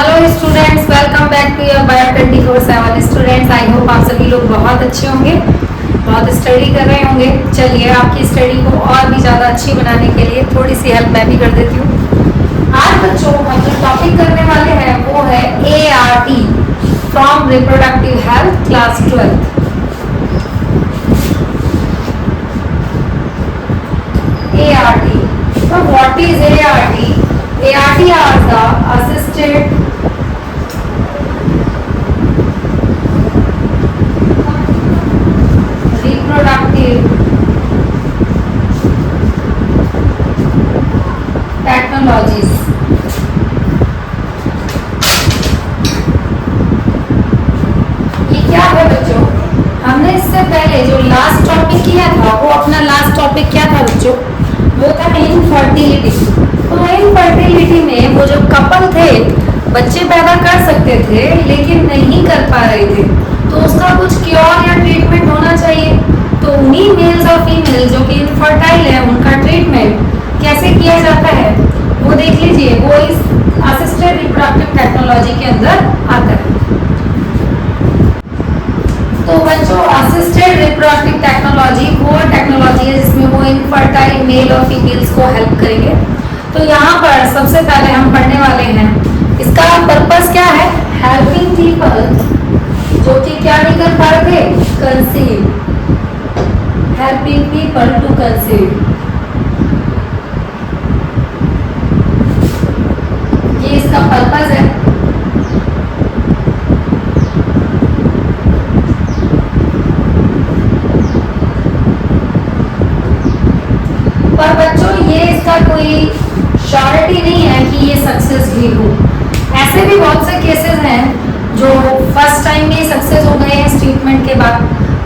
Hello students, welcome back to your bio 24/7 students. I hope आप सभी लोग बहुत अच्छे होंगे, बहुत स्टडी कर रहे होंगे। चलिए आपकी स्टडी को और भी ज़्यादा अच्छी बनाने के लिए थोड़ी सी हेल्प मैं भी कर देती हूँ। आज बच्चों हम जो टॉपिक करने वाले हैं वो है ART from reproductive health class 12। ART, so what is ART? ART are the assisted reproductive technologies। ये क्या है बच्चों? हमने इससे पहले जो लास्ट टॉपिक किया था वो अपना लास्ट टॉपिक क्या था बच्चों? वो था इनफर्टिलिटी। तो इनफर्टिलिटी में वो जो कपल थे बच्चे पैदा कर सकते थे लेकिन नहीं कर पा रहे थे, तो उसका कुछ क्योर या ट्रीटमेंट होना चाहिए। तो उन्हीं मेल्स और फीमेल जो कि इनफर्टाइल है उनका ट्रीटमेंट कैसे किया जाता है वो देख लीजिए। वो इस असिस्टेड रिप्रोडक्टिव टेक्नोलॉजी के अंदर आता है। तो बच्चों असिस्टेड रिप्रोडक्टिव टेक्नोलॉजी वो टेक्नोलॉजी है जिसमें वो इनफर्टाइल मेल और फीमेल्स को हेल्प करेंगे। तो यहाँ पर सबसे पहले हम पढ़ने वाले हैं इसका पर्पस क्या है। हेल्पिंग पीपल जो कि क्या नहीं कर पा रहे थे, conceive. Helping people to conceive, ये इसका पर्पस है। पर बच्चों ये इसका कोई श्योरिटी नहीं है कि ये सक्सेस भी हो। ऐसे भी बहुत से केसेस हैं जो फर्स्ट टाइम में सक्सेस हो गए हैं इस ट्रीटमेंट के बाद,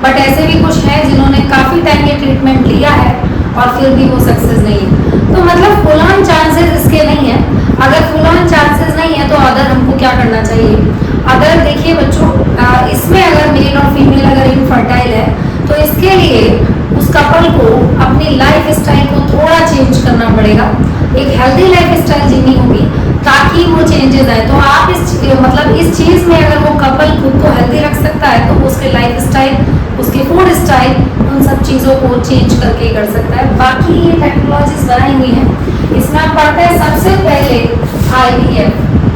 बट ऐसे भी कुछ हैं जिन्होंने काफ़ी टाइम ये ट्रीटमेंट लिया है और फिर भी वो सक्सेस नहीं है। तो मतलब फुल ऑन चांसेस इसके नहीं है। अगर फुल ऑन चांसेस नहीं है तो अगर हमको क्या करना चाहिए, अगर देखिए बच्चों इसमें अगर मेल और फीमेल अगर इनफर्टाइल है तो इसके लिए उस कपल को अपनी लाइफ स्टाइल को थोड़ा चेंज करना पड़ेगा। एक हेल्दी लाइफ स्टाइल जीनी होगी ताकि वो चेंजेस आए। तो आप इस चीज़ में अगर वो कपल खुद को हेल्दी रख सकता है तो उसके लाइफ स्टाइल, उसके फूड स्टाइल, उन सब चीज़ों को चेंज करके कर सकता है। बाकी ये टेक्नोलॉजीज बनाई हुई हैं। इसमें आप पढ़ते हैं सबसे पहले IVF,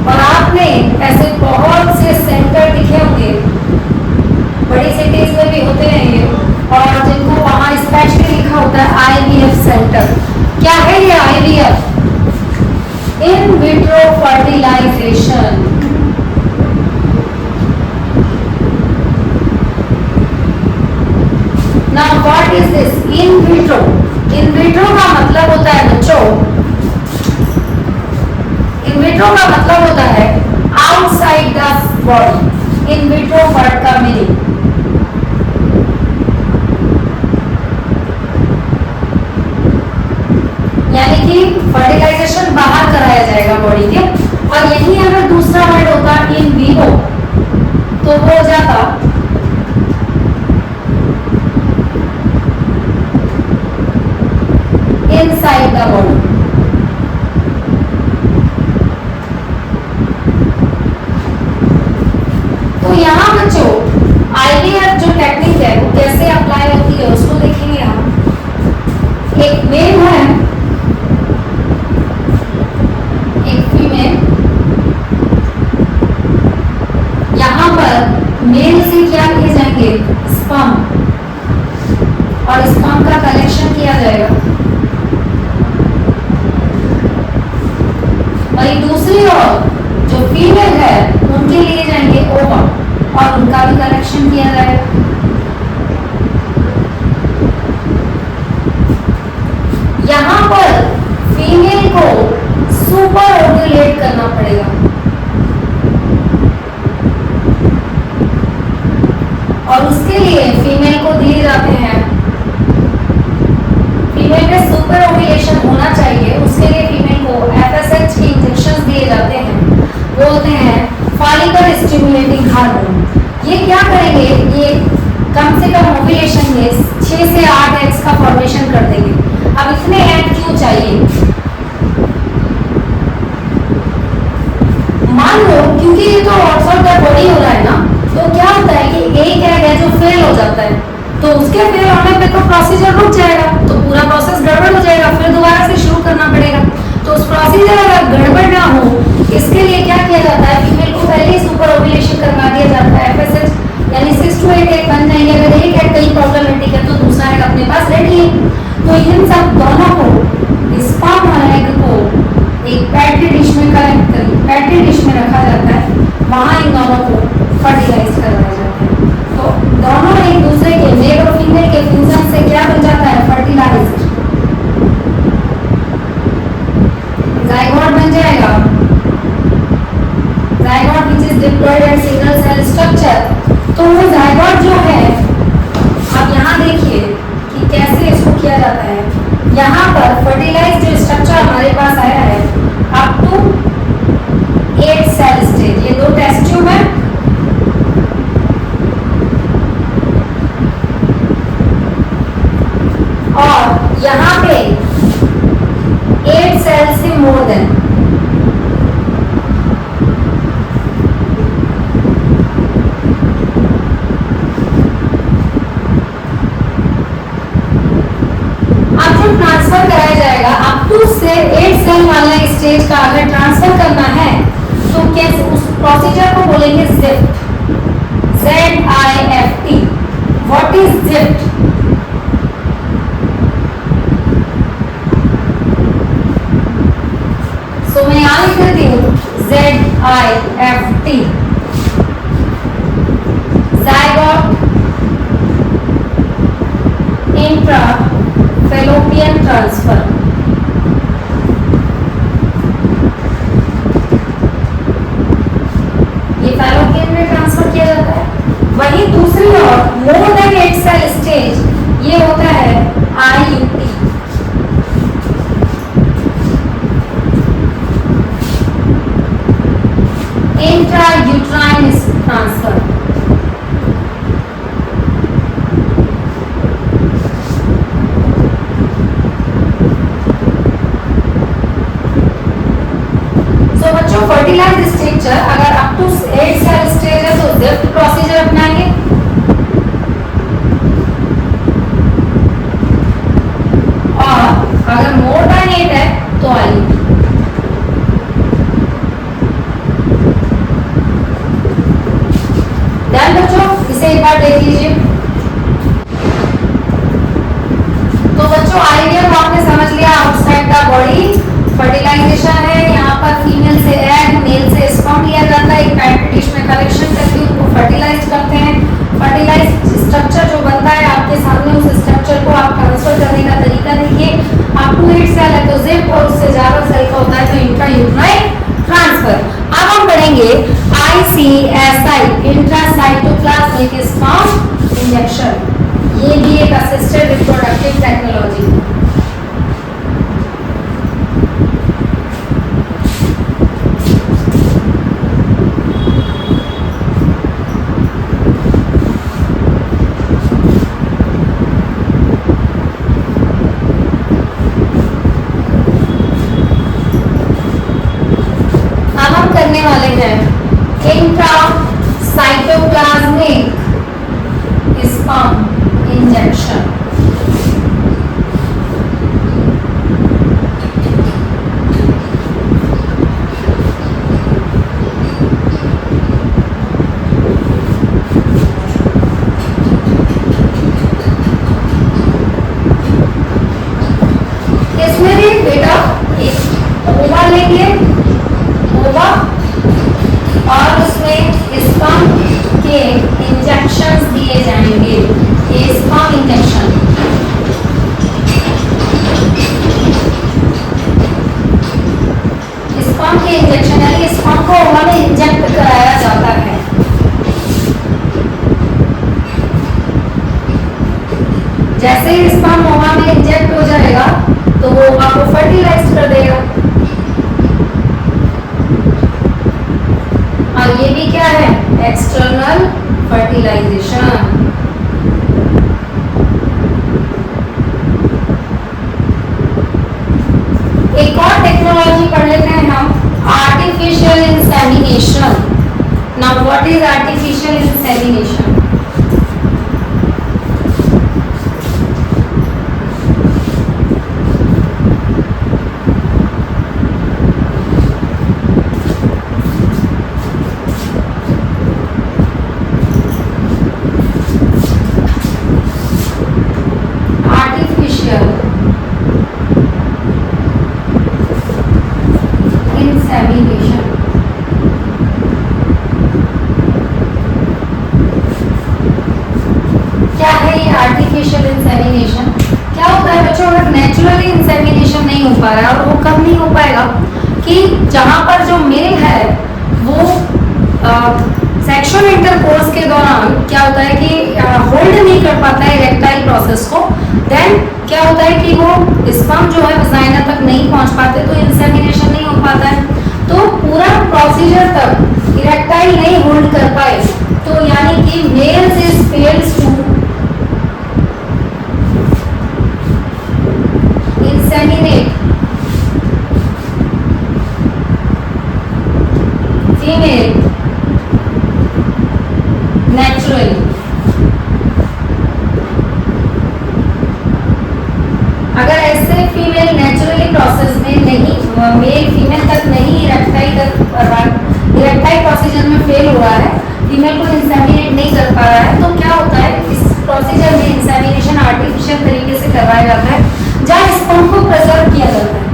और आपने ऐसे बहुत से सेंटर दिखे होंगे, बड़ी सिटीज में भी होते हैं ये, और जिनको वहाँ स्पेशली लिखा होता है IVF सेंटर। क्या है ये IVF? In vitro fertilisation. Now what is this in vitro? In vitro का मतलब होता है बच्चों, इन विट्रो का मतलब होता है outside the body. In vitro word का मीनिंग यानी कि फर्टिलाइजेशन बाहर कराया जाएगा बॉडी के। और यही अगर दूसरा वर्ड होता इन विवो तो वो हो जाता इनसाइड द बॉडी। तो यहाँ बच्चों IVF जो टेक्निक है वो कैसे अप्लाई होती है उसको देखेंगे हम। एक मेल है, एक फीमेल। यहाँ पर मेल से क्या किए जाएंगे, स्पर्म, और स्पर्म का कलेक्शन किया जाएगा। वही दूसरी ओर जो फीमेल है उनके लिए जाएंगे ओवम और उनका भी कलेक्शन किया जाएगा। यहाँ पर फीमेल को सुपर ओव्यूलेट करना पड़ेगा, और उसके लिए फीमेल को दिए जाते हैं, फीमेल में सुपर ओव्यूलेशन होना चाहिए, उसके लिए फीमेल को FSH के इंजेक्शन दिए जाते हैं। वो होते हैं फॉलिकल स्टिमुलेटिंग हार्मोन। ये क्या करेंगे, ये कम से कम ओव्यूलेशन में 6 से 8 एग्स का फॉर्मेशन कर देंगे। अब इतने एग क्यों चाहिए? मान लो एक एक बन जाएंगे, अगर एक है कई प्रॉब्लमेटिक है तो दूसरा है अपने पास रेडी है। तो इन सब दोनों को स्पर्म और एग को एक पेट्री डिश में कलेक्ट कर पेट्री डिश में रखा जाता है, वहां इन दोनों को फर्टिलाइज करवाया जाता है। तो दोनों एक दूसरे के मेल और फीमेल के फ्यूजन से क्या बन जाता है, फर्टिलाइज्ड जाइगोट बन जाएगा। Zygote which is diploid at single cell structure. तो वो जाइगोट जो है, अब यहाँ देखिए कि कैसे इसको किया जाता है। यहाँ पर फर्टिलाइज्ड जो स्ट्रक्चर हमारे पास आया है अप टू 8 सेल स्टेज, ये 2 टेस्ट ट्यूब है, और यहाँ पे 8 सेल से मोर देन ट्रांसफर कराया जाएगा अप टू से 8 सेल वाला स्टेज का अगर ट्रांसफर करना है तो कैसे, उस प्रोसीजर को बोलेंगे ZIFT, ZIFT। What is ZIFT? So मैं यहाँ लिख देती हूँ ZIFT, zygote intra fallopian transfer. ये फैलोपियन में ट्रांसफर किया जाता है। वहीं दूसरी ओर मोर देन 8 सेल स्टेज ये होता है IUT, intra uterine transfer. Fertilised structure अगर अप टू 8 सेल स्टेज है तो ज़िफ्ट प्रोसीजर अपनाएंगे, और अगर मोर देन 8 है तो IUT। ध्यान बच्चों, इसे एक बार देख लीजिए। तो बच्चों आइडिया तो आपने समझ लिया, आउटसाइड द बॉडी फर्टिलाइजेशन है। यहाँ पर फीमेल से एग, मेल से स्पर्म लिया जाता है, एक पेट्री डिश में कलेक्शन करके उनको फर्टिलाइज करते हैं। फर्टिलाइज स्ट्रक्चर जो बनता है आपके सामने, उस स्ट्रक्चर को आप ट्रांसफर करने का तरीका देखिए। अप टू 8 सेल है तो ज़िफ्ट, और उससे ज्यादा सेल का होता है तो इंट्रायूट्राइन ट्रांसफर। अब हम पढ़ेंगे ICSI, इंट्रासाइटोप्लाज्मिक स्पर्म इंजेक्शन। ये भी एक असिस्टेड रिप्रोडक्टिव टेक्नोलॉजी है। वाले हैं इंट्रासाइटोप्लाज्मिक स्पर्म इंजेक्शन। इसमें भी बेटा एक ओवा लेंगे, ओवा, और उसमें स्पर्म के इंजेक्शंस दिए जाएंगे। ये स्पर्म इंजेक्शन, स्पर्म के इंजेक्शन यानी स्पर्म को ओवा में इंजेक्ट कराया जाता है। जैसे ही स्पर्म ओवा में इंजेक्ट हो जाएगा तो वो ओवा को फर्टिलाइज कर देगा। और ये भी क्या है, एक्सटर्नल फर्टिलाइजेशन। एक और टेक्नोलॉजी पढ़ लेते हैं हम, artificial insemination. Now what is artificial insemination? Artificial insemination, क्या होता है बच्चों, अगर नेचुरली इंसेमिनेशन नहीं हो पा रहा है, और वो कब नहीं हो पाएगा कि जहाँ पर जो मेल है वो सेक्सुअल इंटरकोर्स के दौरान क्या होता है कि होल्ड नहीं कर पाता है इरेक्टाइल प्रोसेस को, देन क्या होता है कि वो स्पर्म जो है वजाइना तक नहीं पहुंच पाते, तो इंसेमिनेशन नहीं हो पाता है। तो पूरा प्रोसीजर तक इरेक्टाइल नहीं होल्ड कर पाए, तो यानी कि males is fails to inseminate female naturally. अगर ऐसे फीमेल नेचुरली प्रोसेस में नहीं, मेल फीमेल तक नहीं इरेक्टाइल प्रोसीजर में फेल हुआ है, फीमेल को इंसेमिनेट नहीं कर पा रहा है, तो क्या होता है इस प्रोसीजर में इंसेमिनेशन आर्टिफिशियल तरीके से करवाया जाता है, जहाँ स्पर्म को प्रिजर्व किया जाता है।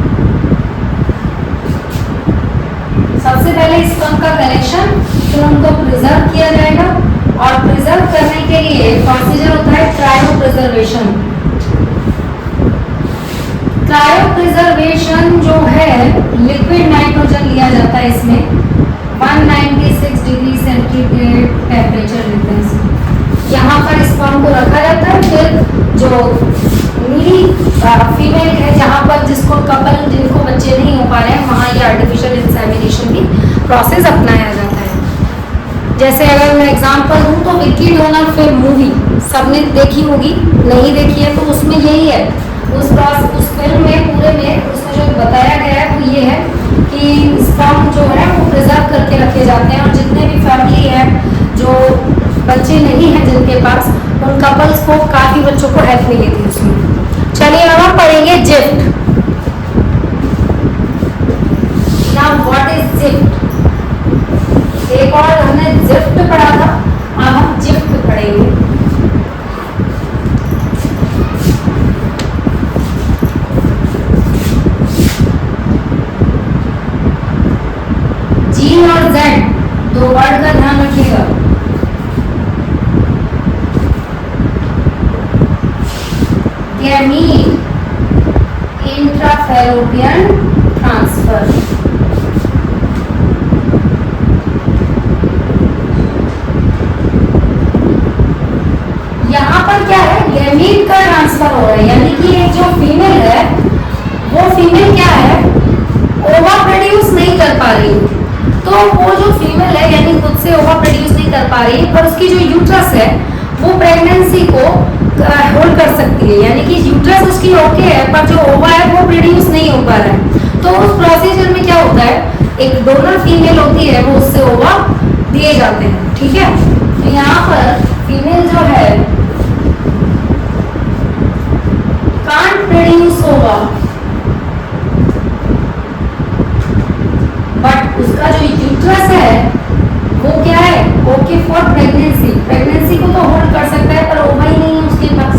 सबसे पहले स्पर्म का कलेक्शन, फिर उनको प्रिजर्व किया जाएगा, और प्रिजर्व करने के लिए प्रोसीजर होता है क्रायो प्रिजर्वेशन। क्रायो प्रिजर्वेशन जो है, लिक्विड नाइट्रोजन लिया जाता है इसमें 196 डिग्री सेंटीग्रेड टेम्परेचर डिफरेंस, यहाँ पर स्पर्म को रखा जाता है। फिर जो नीली फीमेल है, जहाँ पर जिसको कपल जिनको बच्चे नहीं हो पा रहे हैं, वहाँ ये आर्टिफिशियल इंसेमिनेशन की प्रोसेस अपनाया जाता है। जैसे अगर मैं एग्जांपल दूँ तो विकी डोनर फिल्म मूवी सबने देखी होगी, नहीं देखी है तो उसमें यही है, उस फिल्म में पूरे में उसमें जो बताया गया है वो ये है कि स्पर्म जो है वो प्रिजर्व करके रखे जाते हैं, और जितने भी फैमिली है जो बच्चे नहीं हैं जिनके पास, उन कपल्स को काफ़ी बच्चों को हेल्प मिली थी उसमें। चलिए अब हम पढ़ेंगे gift. Now what is gift? एक और हमने जिफ्ट पढ़ा था, अब हम जिफ्ट पढ़ेंगे। जी और जेड दो वर्ड का ध्यान रखिएगा। गैमीट इंट्राफैलोपियन ट्रांसफर, यहाँ पर क्या है, गैमीट का ट्रांसफर हो रहा है, यानी कि एक जो फीमेल है वो फीमेल क्या है, ओवा प्रोड्यूस नहीं कर पा रही है। तो वो जो फीमेल है यानी खुद से ओवा प्रोड्यूस नहीं कर पा रही है, पर उसकी जो यूट्रस है वो प्रेगनेंसी को होल्ड कर सकती है, यानी कि यूट्रस उसकी ओके है, पर जो ओवा है वो प्रोड्यूस नहीं हो पा रहा है। तो उस प्रोसीजर में क्या होता है, एक डोनर फीमेल होती है, वो उससे ओवा दिए जाते हैं, ठीक है। तो यहाँ पर फीमेल जो है कांट प्रोड्यूस ओवा, बट उसका जो यूट्रस है वो क्या है, ओके फॉर प्रेगनेंसी, प्रेगनेंसी को तो होल्ड कर सकता है, पर ओवा ही नहीं है उसके पास।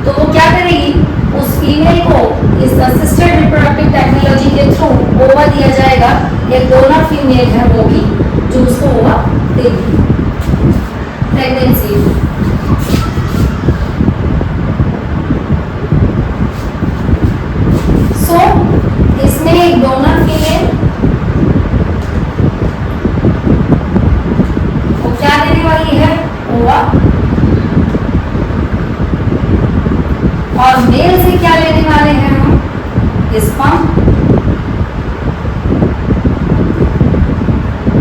तो वो क्या करेगी, उस फीमेल को इस असिस्टेड रिप्रोडक्टिव टेक्नोलॉजी के थ्रू ओवा दिया जाएगा, एक डोनर फीमेल है वो भी, जो उसको ओवा देगी प्रेगनेंसी। सो इसमें एक डोनर फीमेल क्या देने वाली है, ओवा, और मेल से क्या लेने वाले हैं हम, स्पर्म।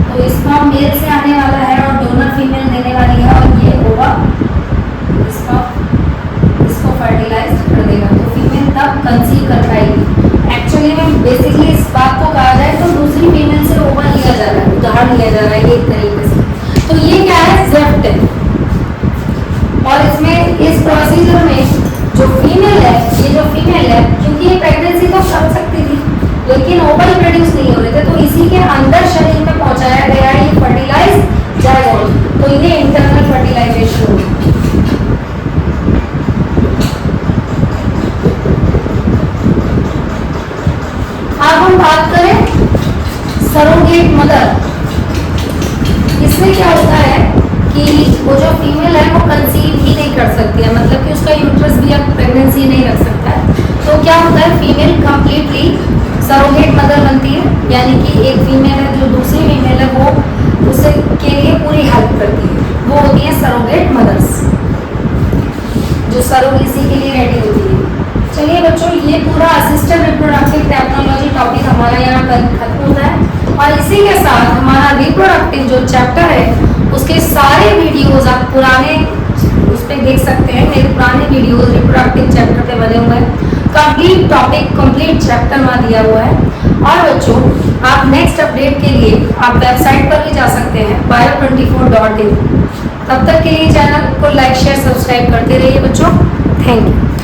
तो स्पर्म मेल से आने वाला है और डोनर फीमेल देने वाली है, और ये ओवा स्पर्म इसको फर्टिलाइज कर देगा, तो फीमेल तब कंसीव कर पाएगी। एक्चुअली में बेसिकली इस बात को कहा जाए तो दूसरी फीमेल से ओवा लिया जा रहा है, उदाहरण लिया जा रहा है एक तरीके से। तो ये क्या है, जिफ्ट है। और इसमें इस प्रोसीजर में जो फीमेल है, ये जो फीमेल है, क्योंकि ये प्रेगनेंसी तो कर सकती थी लेकिन ओवल प्रोड्यूस नहीं हो रहे थे, तो इसी के अंदर शरीर में पहुंचाया गया है, ये फर्टिलाइज जायगोट, तो ये इंटरनल फर्टिलाइजेशन होगी। अब हम बात करें सरोगेट मदर। इसमें क्या होता है कि वो जो फीमेल है वो कंसीव ही नहीं कर सकती है, मतलब फीमेल कंप्लीटली सरोगेट मदर बनती है, यानी कि एक फीमेल है जो दूसरी फीमेल है वो उसे के लिए पूरी हेल्प करती है, वो होती है सरोगेट मदर्स, जो सरोगेसी के लिए रेडी होती है। चलिए बच्चों, ये पूरा असिस्टेड रिप्रोडक्टिव टेक्नोलॉजी टॉपिक हमारा यहाँ पर खत्म होता है और इसी के साथ हमारा रिप्रोडक्टिव जो चैप्टर है उसके सारे वीडियोस आप पुराने उस पर देख सकते हैं। मेरे पुराने वीडियोस रिप्रोडक्टिव चैप्टर पे बने हुए हैं, कंप्लीट टॉपिक कंप्लीट चैप्टर वहाँ दिया हुआ है। और बच्चों, आप नेक्स्ट अपडेट के लिए आप वेबसाइट पर भी जा सकते हैं bio24.in। तब तक के लिए चैनल को लाइक शेयर सब्सक्राइब करते रहिए बच्चों। Thank you.